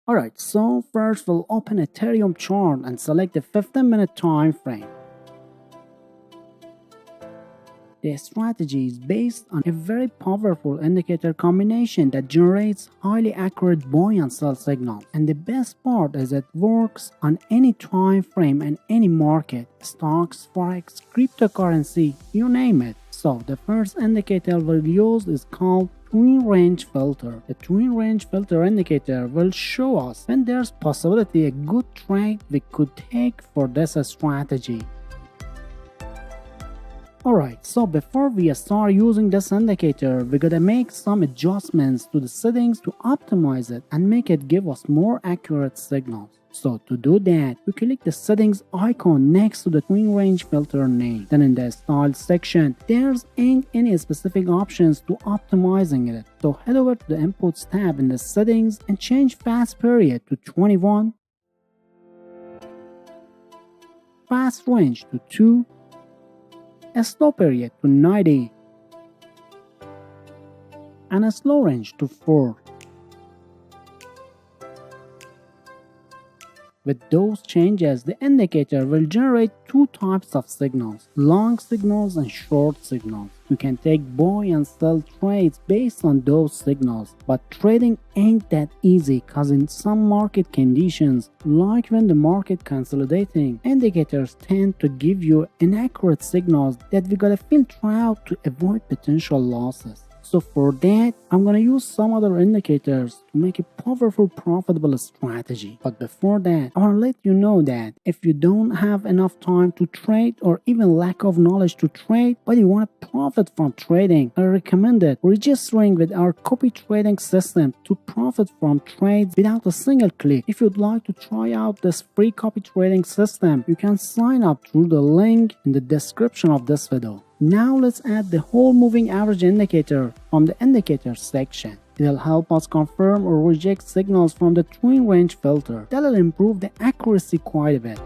Alright, so first we'll open Ethereum chart and select the 15-minute time frame. The strategy is based on a very powerful indicator combination that generates highly accurate buy and sell signals. And the best part is it works on any time frame and any market, stocks, forex, cryptocurrency, you name it. So the first indicator we'll use is called twin range filter. The twin range filter indicator will show us when there's possibility a good trade we could take for this strategy. Alright, so before we start using this indicator, we gotta make some adjustments to the settings to optimize it and make it give us more accurate signals. So to do that, we click the settings icon next to the twin range filter name. Then in the style section, ain't any specific options to optimizing it. So head over to the inputs tab in the settings and change fast period to 21, fast range to 2, a slow period to 90, and a slow range to 4. With those changes, the indicator will generate two types of signals, long signals and short signals. You can take buy and sell trades based on those signals, but trading ain't that easy cause in some market conditions, like when the market consolidating, indicators tend to give you inaccurate signals that we gotta filter out to avoid potential losses. So for that, I'm gonna use some other indicators to make a powerful, profitable strategy. But before that, I wanna let you know that if you don't have enough time to trade or even lack of knowledge to trade, but you wanna profit from trading, I recommend registering with our copy trading system to profit from trades without a single click. If you'd like to try out this free copy trading system, you can sign up through the link in the description of this video. Now let's add the whole moving average indicator from the indicator section. It'll help us confirm or reject signals from the twin range filter. That'll improve the accuracy quite a bit.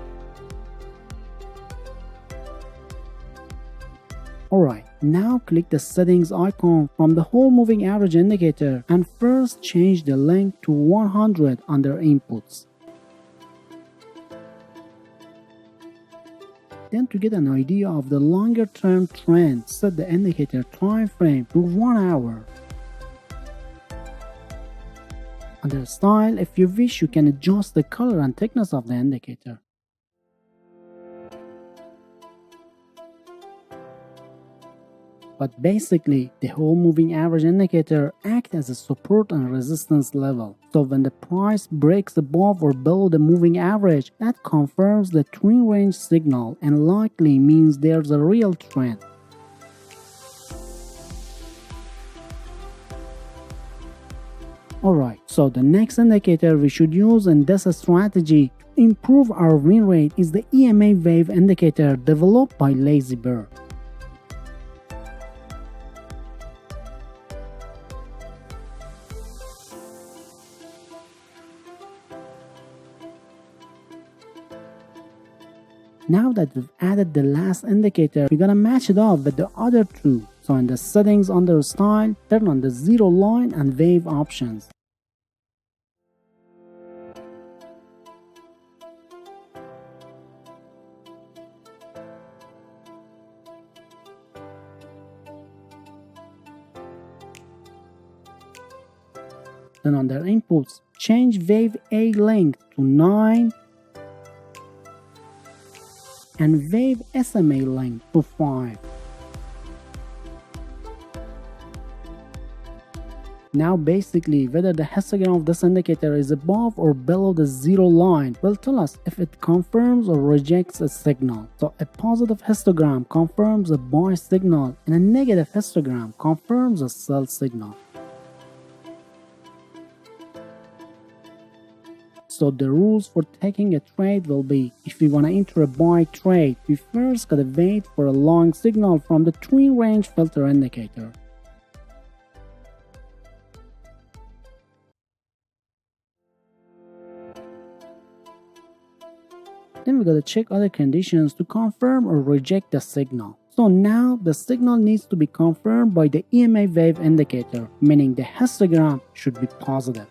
Alright, now click the settings icon from the whole moving average indicator and first change the length to 100 under inputs. Then to get an idea of the longer term trend, set the indicator time frame to 1 hour. Under style, if you wish, you can adjust the color and thickness of the indicator. But basically, the whole moving average indicator acts as a support and resistance level. So when the price breaks above or below the moving average, that confirms the twin range signal and likely means there's a real trend. Alright, so the next indicator we should use in this strategy to improve our win rate is the EMA wave indicator developed by Lazy Bear. Now that we've added the last indicator, we're gonna match it up with the other two. So in the settings under style, turn on the zero line and wave options. Then under inputs, change wave A length to 9 and wave SMA length to 5. Now basically whether the histogram of this indicator is above or below the zero line will tell us if it confirms or rejects a signal. So a positive histogram confirms a buy signal and a negative histogram confirms a sell signal. So the rules for taking a trade will be, if we want to enter a buy trade, we first gotta wait for a long signal from the twin range filter indicator. Then we gotta check other conditions to confirm or reject the signal. So now the signal needs to be confirmed by the EMA wave indicator, meaning the histogram should be positive.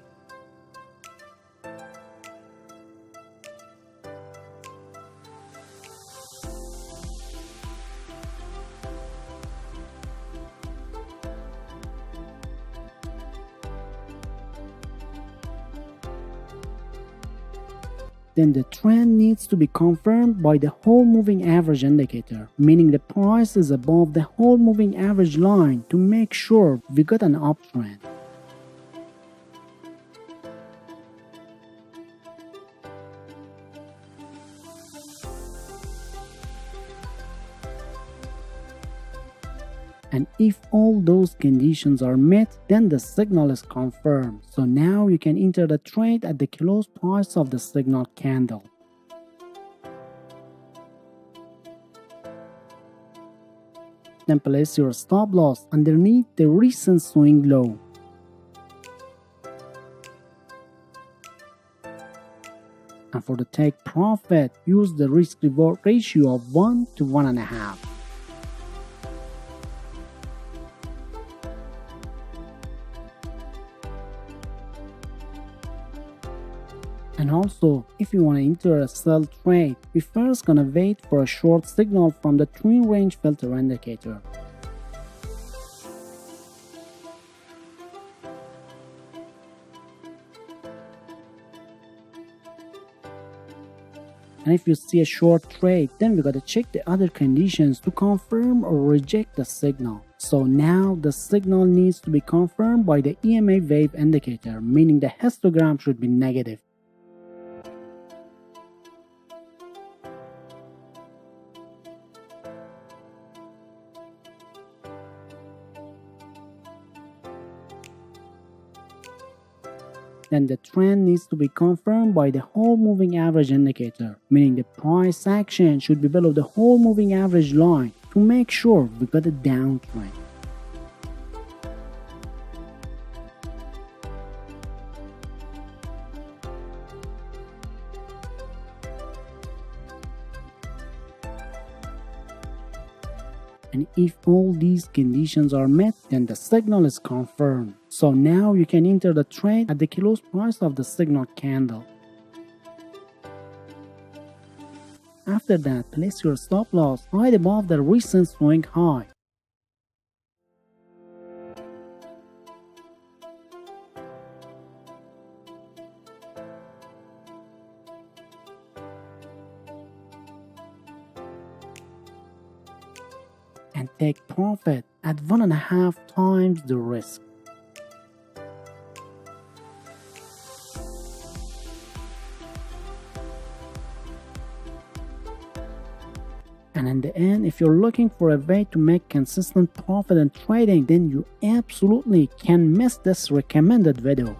then the trend needs to be confirmed by the whole moving average indicator, meaning the price is above the whole moving average line to make sure we got an uptrend. And if all those conditions are met, then the signal is confirmed. So now you can enter the trade at the close price of the signal candle. Then place your stop loss underneath the recent swing low. And for the take profit, use the risk-reward ratio of 1 to 1.5. And also, if you want to enter a sell trade, we first gonna wait for a short signal from the twin range filter indicator. And if you see a short trade, then we gotta check the other conditions to confirm or reject the signal. So now the signal needs to be confirmed by the EMA wave indicator, meaning the histogram should be negative. Then the trend needs to be confirmed by the whole moving average indicator, meaning the price action should be below the whole moving average line to make sure we got a downtrend. And if all these conditions are met, then the signal is confirmed. So now you can enter the trade at the close price of the signal candle. After that, place your stop loss right above the recent swing high. And take profit at 1.5 times the risk. And in the end, if you're looking for a way to make consistent profit in trading, then you absolutely can't miss this recommended video.